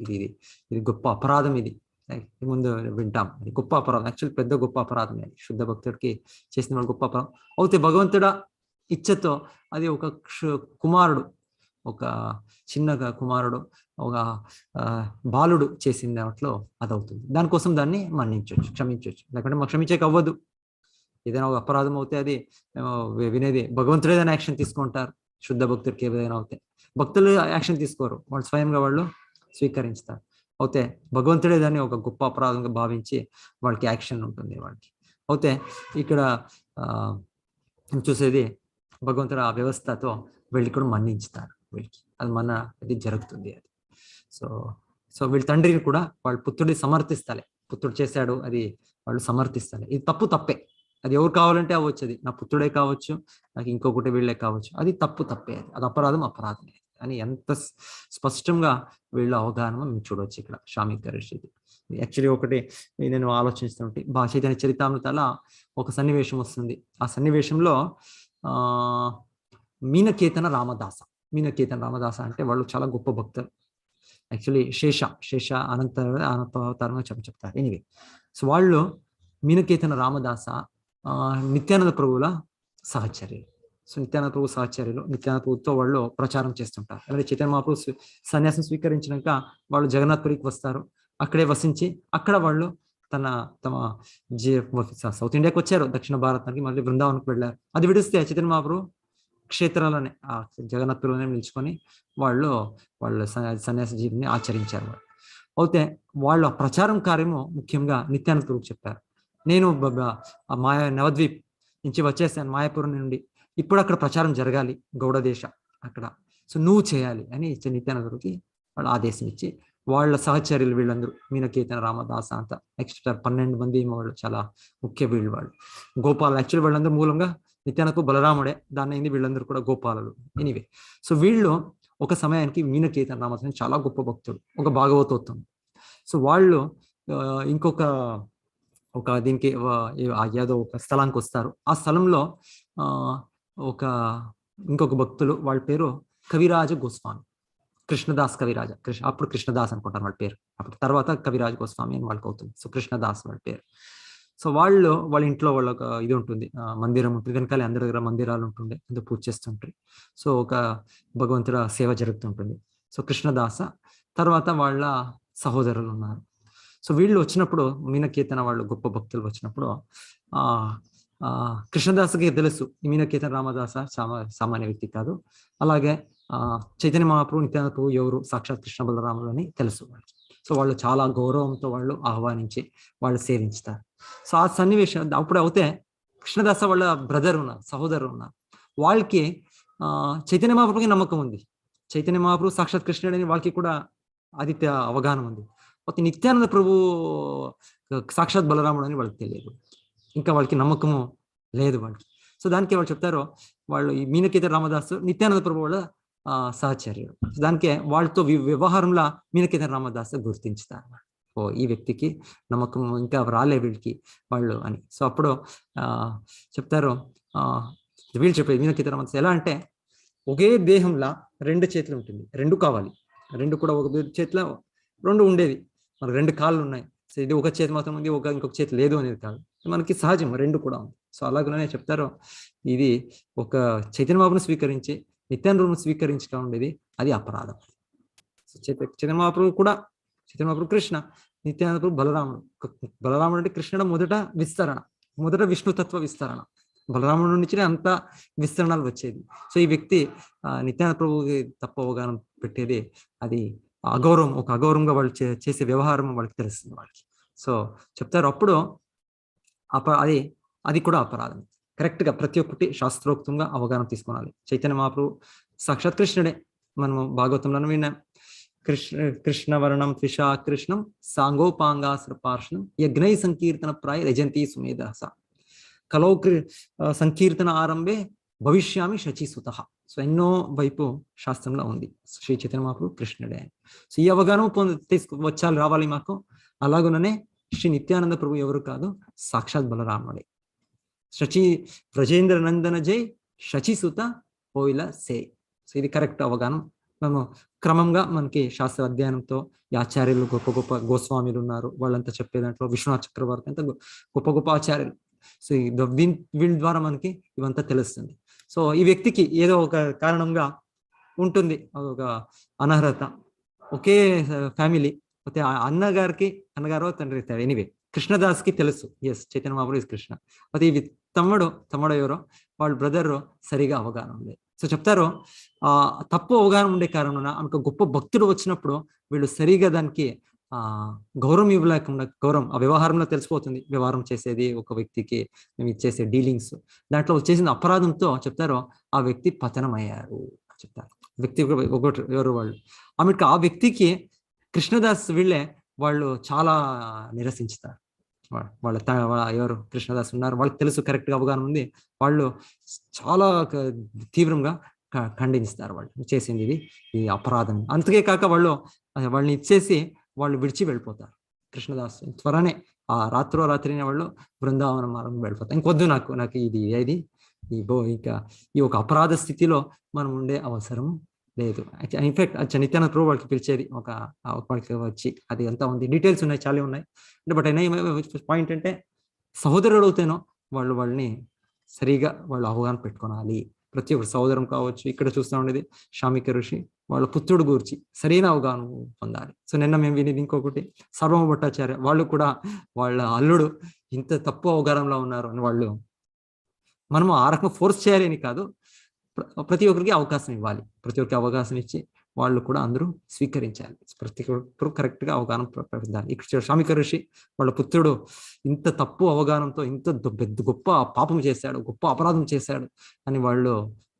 A: ఇది గొప్ప అపరాధం, ఇది ముందు వింటాం. అది గొప్ప అపరాధం, యాక్చువల్లీ పెద్ద గొప్ప అపరాధం. అది శుద్ధ భక్తుడికి చేసిన వాళ్ళు గొప్ప అపరాధం అవుతే భగవంతుడా ఇచ్చతో అది ఒక కుమారుడు, ఒక చిన్నగా కుమారుడు, ఒక బాలుడు చేసిన దాంట్లో అదవుతుంది. దానికోసం దాన్ని మన్నించవచ్చు, క్షమించవచ్చు. లేకుంటే మాకు క్షమించక అవ్వదు. ఏదైనా ఒక అపరాధం అవుతే అది వినేది భగవంతుడు ఏదైనా యాక్షన్ తీసుకుంటారు. శుద్ధ భక్తుడికి ఏదైనా అవుతాయి, భక్తులు యాక్షన్ తీసుకోరు, వాళ్ళు స్వయంగా వాళ్ళు స్వీకరిస్తారు. అవుతే భగవంతుడే దాన్ని ఒక గొప్ప అపరాధంగా భావించి వాళ్ళకి యాక్షన్ ఉంటుంది వాళ్ళకి. అవుతే ఇక్కడ చూసేది భగవంతుడు ఆ వ్యవస్థతో వీళ్ళకి కూడా మన్నించుతారు. వీళ్ళకి అది జరుగుతుంది. అది సో వీళ్ళ తండ్రిని కూడా వాళ్ళ పుత్రుడిని సమర్థిస్తాలే. పుత్రుడు చేశాడు అది వాళ్ళు సమర్థిస్తాలే. ఇది తప్పే. అది ఎవరు కావాలంటే అవ్వచ్చు, అది నా పుత్రుడే కావచ్చు, నాకు ఇంకొకటి వీళ్ళే కావచ్చు. అది తప్పే. అది అపరాధమే అని ఎంత స్పష్టంగా వీళ్ళ అవగాహన మేము చూడవచ్చు ఇక్కడ శామిక ఋషిది. యాక్చువల్లీ ఒకటి నేను ఆలోచిస్తుంటే చైతన్య చరితామృతాల ఒక సన్నివేశం వస్తుంది. ఆ సన్నివేశంలో మీనకేతన రామదాస అంటే వాళ్ళు చాలా గొప్ప భక్తులు. యాక్చువల్లీ శేష అనంతవతారంగా చెప్తారు. ఎనీవే, సో వాళ్ళు మీనకేతన రామదాస నిత్యానంద ప్రభువుల సహచర్యులు. సో నిత్యానంద ప్రభు సహచర్యులు, నిత్యానంద ప్రభుతో వాళ్ళు ప్రచారం చేస్తుంటారు. అలాగే చైతన్య మహాప్రభు సన్యాసం స్వీకరించినాక వాళ్ళు జగన్నాథ్పురికి వస్తారు. అక్కడే వసించి అక్కడ వాళ్ళు తమ సౌత్ ఇండియాకి వచ్చారు, దక్షిణ భారతానికి, మళ్ళీ బృందావన్కి వెళ్ళారు. అది విడిస్తే చైతన్య మహాప్రభు క్షేత్రాలనే ఆ జగన్నాథ్పురంలోనే నిలుచుకొని వాళ్ళ సన్యాస జీవిని ఆచరించారు. అయితే వాళ్ళ ప్రచారం కార్యము ముఖ్యంగా నిత్యానంద ప్రభుకి చెప్పారు. నేను నవద్వీప్ నుంచి వచ్చేసాను, మాయాపురం నుండి. ఇప్పుడు అక్కడ ప్రచారం జరగాలి, గౌడ దేశ అక్కడ. సో నువ్వు చేయాలి అని నిత్యానంద ప్రభుకి వాళ్ళు ఆదేశం ఇచ్చి వాళ్ళ సహచర్యులు వీళ్ళందరూ మీనకేతన రామదాస అంత ఎక్స్ట్రా 12 మంది వాళ్ళు చాలా ముఖ్య వాళ్ళు గోపాలు. యాక్చువల్లీ వాళ్ళందరూ మూలంగా నిత్యానంద బలరాముడే, దాని అయింది వీళ్ళందరూ కూడా గోపాలలు. ఎనీవే, సో వీళ్ళు ఒక సమయానికి మీనకేతన రామదాస చాలా గొప్ప భక్తుడు, ఒక భాగవతోత్తముడు. సో వాళ్ళు దీనికి ఏదో ఒక స్థలానికి వస్తారు. ఆ స్థలంలో ఇంకొక భక్తులు, వాళ్ళ పేరు కవిరాజ గోస్వామి, కృష్ణదాస్ కవిరాజ. అప్పుడు కృష్ణదాస్ అనుకుంటారు వాళ్ళ పేరు, అప్పుడు తర్వాత కవిరాజ గోస్వామి అని వాళ్ళకి అవుతుంది. సో కృష్ణదాస్ వాళ్ళ పేరు. సో వాళ్ళ ఇంట్లో వాళ్ళకి ఇది ఉంటుంది, మందిరం ఉంటుంది, వెనకాల అందరి దగ్గర మందిరాలు ఉంటుండే, అందులో పూజ చేస్తుంటారు. సో ఒక భగవంతుడ సేవ జరుగుతుంటుంది. సో కృష్ణదాస తర్వాత వాళ్ళ సహోదరులు ఉన్నారు. సో వీళ్ళు వచ్చినప్పుడు, మీనకేతన వాళ్ళు గొప్ప భక్తులు వచ్చినప్పుడు కృష్ణదాసకి తెలుసు ఈ మీనకేతన రామదాస సామాన్య వ్యక్తి కాదు, అలాగే చైతన్య మహాప్రభు నిత్యానంద ప్రభు ఎవరు, సాక్షాత్ కృష్ణ బలరాములు అని తెలుసు వాళ్ళకి. సో వాళ్ళు చాలా గౌరవంతో వాళ్ళు ఆహ్వానించి వాళ్ళు సేవించుతారు. సో ఆ సన్నివేశం అప్పుడు అవుతే కృష్ణదాస వాళ్ళ బ్రదర్ ఉన్నారు, సహోదరు ఉన్నారు. వాళ్ళకి చైతన్య మహాప్రభుకి నమ్మకం ఉంది. చైతన్య మహాప్రభు సాక్షాత్ కృష్ణుడని వాళ్ళకి కూడా ఆదిత్య అవగాహన ఉంది. అయితే నిత్యానంద ప్రభు సాక్షాత్ బలరాముడు అని వాళ్ళకి తెలియదు, ఇంకా వాళ్ళకి నమ్మకము లేదు వాళ్ళకి. సో దానికి వాళ్ళు చెప్తారు, వాళ్ళు ఈ మీనకేతర రామదాసు నిత్యానంద ప్రభు వాళ్ళ సహచర్యుడు. దానికే వాళ్ళతో వ్యవహారంలో మీనకేతర రామదాసు గుర్తించుతారు. ఓ ఈ వ్యక్తికి నమ్మకం ఇంకా రాలే వీళ్ళకి వాళ్ళు అని. సో అప్పుడు చెప్తారు, వీళ్ళు చెప్పేది మీనకేతర రామదాసు ఎలా అంటే, ఒకే దేహంలో 2 చేతులు ఉంటుంది, 2 కావాలి, 2 కూడా ఒక చేతిలో 2 ఉండేది. మనకు 2 కాళ్ళు ఉన్నాయి. సో ఇది ఒక చేతి మాత్రం ఉంది, ఇంకొక చేతి లేదు అనేది కాదు, మనకి సహజం 2 కూడా ఉంది. సో అలాగనే చెప్తారు, ఇది ఒక చైతన్య మహాప్రభుని స్వీకరించి నిత్యానంద ప్రభుని స్వీకరించగా ఉండేది, అది అపరాధం. సో చైతన్య మహాప్రభు కూడా, చైతన్య మహాప్రభు కృష్ణ, నిత్యానంద ప్రభు బలరాముడు. బలరాముడు అంటే కృష్ణుడు మొదట విస్తరణ, మొదట విష్ణుతత్వ విస్తరణ, బలరాముడి నుంచి అంత విస్తరణలు వచ్చేది. సో ఈ వ్యక్తి నిత్యానంద ప్రభుకి తప్ప అవగాహన పెట్టేది, అది అగౌరవం, ఒక అగౌరవంగా వాళ్ళు చేసే వ్యవహారం వాళ్ళకి తెలుస్తుంది వాళ్ళకి. సో చెప్తారు అప్పుడు అది కూడా అపరాధం. కరెక్ట్ గా ప్రతి ఒక్కటి శాస్త్రోక్తంగా అవగాహన తీసుకోవాలి. చైతన్య మహాప్రభు సాక్షాత్ కృష్ణుడే. మనము భాగవతంలో విన్నాం, కృష్ణవర్ణం త్విషా కృష్ణం సాంగోపాంగాశ్ర పార్షణం యజ్ఞై సంకీర్తన ప్రాయ రజంతి సుమేధస కలో సంకీర్తన ఆరంభే భవిష్యామి శచీసుత. సో ఎన్నో వైపు శాస్త్రంలో ఉంది శ్రీ చైతన్య మహాప్రభు కృష్ణుడే. సో ఈ అవగాహన రావాలి మాకు. అలాగుననే శ్రీ నిత్యానంద ప్రభు ఎవరు కాదు, సాక్షాత్ బలరాముడే. వ్రజేంద్ర నందన జై శచిసుత పోయిల సే. సో ఇది కరెక్ట్ అవగాహన. మేము క్రమంగా మనకి శాస్త్ర అధ్యయనంతో ఈ ఆచార్యులు గొప్ప గొప్ప గోస్వామిలు ఉన్నారు, వాళ్ళంతా చెప్పే దాంట్లో విశ్వనాథ్ చక్రవర్తి అంతా గొప్ప గొప్ప ఆచార్యులు. సో వీళ్ళ ద్వారా మనకి ఇవంతా తెలుస్తుంది. సో ఈ వ్యక్తికి ఏదో ఒక కారణంగా ఉంటుంది ఒక అనర్హత, ఒకే ఫ్యామిలీ, అయితే అన్నగారు తండ్రి ఎనీవే కృష్ణదాస్కి తెలుసు, ఎస్ చైతన్య మహాప్రభు ఇస్ కృష్ణ. అయితే ఇవి తమ్ముడు ఎవరో వాళ్ళ బ్రదర్ సరిగా అవగాహన ఉంది. సో చెప్తారు, తప్పు అవగాహన ఉండే కారణం ఆమెకు గొప్ప భక్తుడు వచ్చినప్పుడు వీళ్ళు సరిగా దానికి గౌరవం ఇవ్వలేకుండా, గౌరవం ఆ వ్యవహారంలో తెలిసిపోతుంది, వ్యవహారం చేసేది ఒక వ్యక్తికి మేము చేసే డీలింగ్స్ దాంట్లో చేసిన అపరాధంతో చెప్తారు ఆ వ్యక్తి పతనం అయ్యారు చెప్తారు. వ్యక్తి ఒకటి ఎవరు వాళ్ళు, ఆమెకు ఆ వ్యక్తికి కృష్ణదాస్ వీళ్ళే వాళ్ళు చాలా నిరసించుతారు. వాళ్ళ ఎవరు కృష్ణదాస్ ఉన్నారు, వాళ్ళకి తెలుసు, కరెక్ట్గా అవగాహన ఉంది, వాళ్ళు చాలా తీవ్రంగా ఖండిస్తారు వాళ్ళు చేసింది ఇది అపరాధం. అంతకే కాక వాళ్ళని ఇచ్చేసి వాళ్ళు విడిచి వెళ్ళిపోతారు. కృష్ణదాస్ త్వరనే ఆ రాత్రినే వాళ్ళు బృందావనం మార్గం వెళ్ళిపోతారు. ఇంకొద్దు నాకు ఇది ఇంకా ఈ ఒక అపరాధ స్థితిలో మనం ఉండే అవసరం లేదు. ఇన్ఫాక్ట్ నిత్యానంద ప్రభు వాళ్ళకి పిలిచేది వాళ్ళకి వచ్చి, అది అంతా ఉంది, డీటెయిల్స్ ఉన్నాయి, చాలా ఉన్నాయి. బట్ పాయింట్ అంటే సహోదరుడు అవుతేనో వాళ్ళని సరిగా వాళ్ళు అవగాహన పెట్టుకోవాలి. ప్రతి ఒక్కరు సహోదరం కావచ్చు. ఇక్కడ చూస్తూ ఉండేది శామిక ఋషి వాళ్ళ పుత్రుడు గురించి సరైన అవగాహన పొందాలి. సో నిన్న మేము వినేది ఇంకొకటి సర్వమ భట్టాచార్య, వాళ్ళు కూడా వాళ్ళ అల్లుడు ఇంత తప్పు అవగాహనలో ఉన్నారు అని వాళ్ళు, మనము ఆ రకంగా ఫోర్స్ చేయాలి అని కాదు, ప్రతి ఒక్కరికి అవకాశం ఇవ్వాలి. ప్రతి ఒక్కరికి అవకాశం ఇచ్చి వాళ్ళు కూడా అందరూ స్వీకరించాలి. ప్రతి ఒక్కరు కరెక్ట్ గా అవగాహన పొందాలి. ఇక్కడ శామిక ఋషి వాళ్ళ పుత్రుడు ఇంత తప్పు అవగాహనతో ఇంత గొప్ప పాపం చేశాడు, గొప్ప అపరాధం చేశాడు అని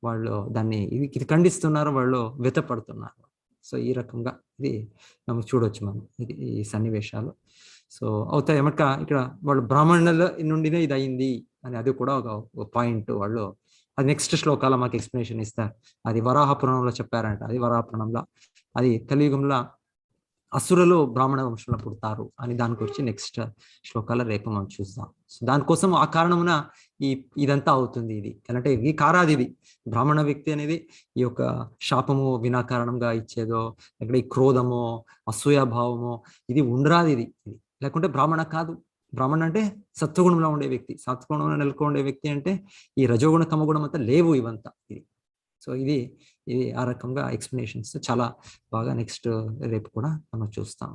A: వాళ్ళు దాన్ని ఇది ఖండిస్తున్నారు, వాళ్ళు వ్యతపడుతున్నారు. సో ఈ రకంగా ఇది మనం చూడొచ్చు మనం ఈ సన్నివేశాలు. సో అవుతాయి ఏమక్క ఇక్కడ వాళ్ళు బ్రాహ్మణుల నుండినే ఇది అయింది అని, అది కూడా ఒక పాయింట్. వాళ్ళు అది నెక్స్ట్ శ్లోకాల మాకు ఎక్స్ప్లెనేషన్ ఇస్తారు. అది వరాహ పురాణంలో చెప్పారంట. అది వరాహ పురాణంలో, అది కలియుగంలో అసురులు బ్రాహ్మణ వంశంలో పుడతారు అని దాని గురించి నెక్స్ట్ శ్లోకాల రేపు మనం చూస్తాం. సో దానికోసం ఆ కారణమున ఇదంతా అవుతుంది. ఇది అంటే ఈ కారాది ఇది బ్రాహ్మణ వ్యక్తి అనేది ఈ యొక్క శాపము వినాకారణంగా ఇచ్చేదో, లేకపోతే ఈ క్రోధమో అసూయాభావమో ఇది ఉండరాది. ఇది లేకుంటే బ్రాహ్మణ కాదు. బ్రాహ్మణ అంటే సత్వగుణంలో ఉండే వ్యక్తి, సత్వగుణంలో నెలకొండే వ్యక్తి అంటే ఈ రజోగుణ తమగుణం అంతా లేవు ఇవంతా. సో ఇది ఆ రకంగా ఎక్స్ప్లెనేషన్స్ చాలా బాగా నెక్స్ట్ రేపు కూడా మనం చూస్తాం.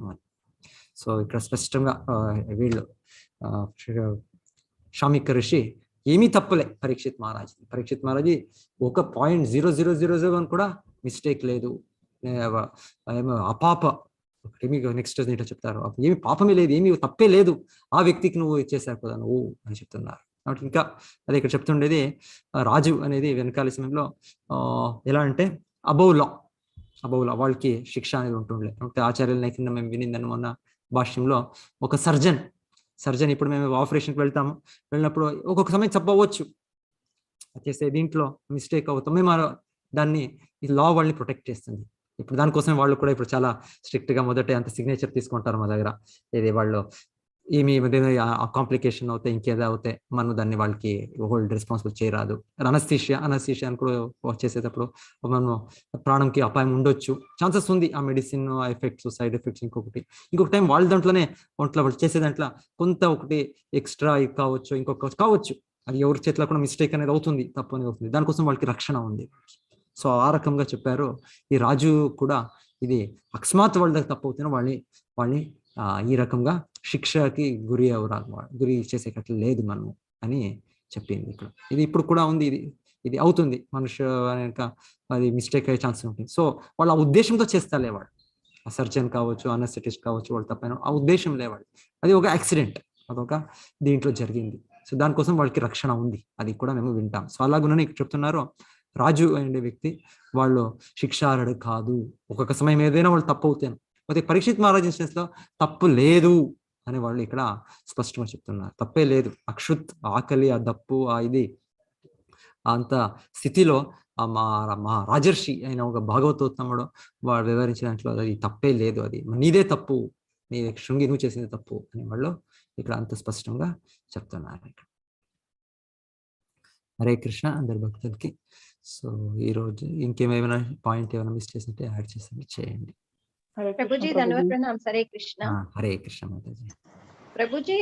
A: సో ఇక్కడ స్పష్టంగా వీళ్ళు శామిక ఋషి ఏమీ తప్పలే పరీక్షిత్ మహారాజ్ ఒక 0.0001 కూడా మిస్టేక్ లేదు, అపాప ఏమి నెక్స్ట్ చెప్తారు, ఏమి పాపమే లేదు, ఏమి తప్పే లేదు, ఆ వ్యక్తికి నువ్వు ఇచ్చేసావు కదా నువ్వు అని చెప్తున్నారు. కాబట్టి ఇంకా అదే ఇక్కడ చెప్తుండేది రాజు అనేది వెనకాల సమయంలో ఎలా అంటే అబౌవ్ లా వాళ్ళకి శిక్ష అనేది ఉంటుండే. అంటే ఆచార్యుల కింద మేము వినిందని మొన్న భాష్యంలో ఒక సర్జన్ ఇప్పుడు మేము ఆపరేషన్కి వెళ్ళినప్పుడు ఒక్కొక్క సమయం చెప్పవచ్చు చేసే దీంట్లో మిస్టేక్ అవుతాం, మేము దాన్ని ఈ లా వాళ్ళని ప్రొటెక్ట్ చేస్తుంది. ఇప్పుడు దానికోసం వాళ్ళు కూడా ఇప్పుడు చాలా స్ట్రిక్ట్ గా మొదట అంత సిగ్నేచర్ తీసుకుంటారు మా దగ్గర. ఏది వాళ్ళు ఏమి కాంప్లికేషన్ అవుతాయి ఇంకేదో అవుతాయి మనం దాన్ని వాళ్ళకి హోల్డ్ రెస్పాన్సిబుల్ చేయరాదు. అనస్థీషియా కూడా చేసేటప్పుడు మనం ప్రాణంకి అపాయం ఉండొచ్చు, ఛాన్సెస్ ఉంది. ఆ మెడిసిన్ ఎఫెక్ట్స్ సైడ్ ఎఫెక్ట్స్ ఇంకొకటి టైం వాళ్ళ దాంట్లోనే వాళ్ళు చేసే దాంట్లో కొంత ఒకటి ఎక్స్ట్రా కావచ్చు, ఇంకొక కావచ్చు, అది ఎవరి చేతిలో కూడా మిస్టేక్ అనేది అవుతుంది, తప్పు అనేది అవుతుంది. దానికోసం వాళ్ళకి రక్షణ ఉంది. సో ఆ రకంగా చెప్పారు. ఈ రాజు కూడా ఇది అకస్మాత్ వాళ్ళ దగ్గర తప్పు అవుతున్నా వాళ్ళని ఈ రకంగా శిక్షకి గురి చేసేటట్లు లేదు మనము అని చెప్పింది ఇక్కడ. ఇది ఇప్పుడు కూడా ఉంది, ఇది అవుతుంది మనుషు అది మిస్టేక్ అయ్యే ఛాన్స్ ఉంటుంది. సో వాళ్ళ ఆ ఉద్దేశంతో చేస్తాలే వాడు, ఆ సర్జన్ కావచ్చు, అనస్థెటిస్ట్ కావచ్చు, వాళ్ళు తప్పైన ఆ ఉద్దేశం లేవాడు, అది ఒక యాక్సిడెంట్, అదొక దీంట్లో జరిగింది. సో దానికోసం వాళ్ళకి రక్షణ ఉంది, అది కూడా మేము వింటాం. సో అలాగునని ఇక్కడ చెప్తున్నారు రాజు అనే వ్యక్తి వాళ్ళు శిక్షార్హుడు కాదు. ఒక్కొక్క సమయం ఏదైనా వాళ్ళు తప్పు అవుతాను. అయితే పరీక్షిత్ మహారాజ్ ఇన్స్టెన్స్ లో తప్పు లేదు అని వాళ్ళు ఇక్కడ స్పష్టంగా చెప్తున్నారు. తప్పే లేదు. అక్షుత్ ఆకలి, ఆ దప్పు, ఆ ఇది అంత స్థితిలో మా రాజర్షి అయిన ఒక భాగవతోత్తముడు వాడు వివరించిన దాంట్లో అది తప్పే లేదు, అది నీదే తప్పు, నీ శృంగి నువ్వు చేసింది తప్పు అని వాళ్ళు ఇక్కడ అంత స్పష్టంగా చెప్తున్నారు. హరే కృష్ణ అందరి భక్తులకి. సో ఈ రోజు ఇంకేమైనా పాయింట్ ఏమైనా మిస్ చేసినట్టే యాడ్ చేయండి.
H: ప్రభుజీ ధన్యవాదాలు. హరే కృష్ణ.
A: హరే కృష్ణ మాతాజీ.
H: ప్రభుజీ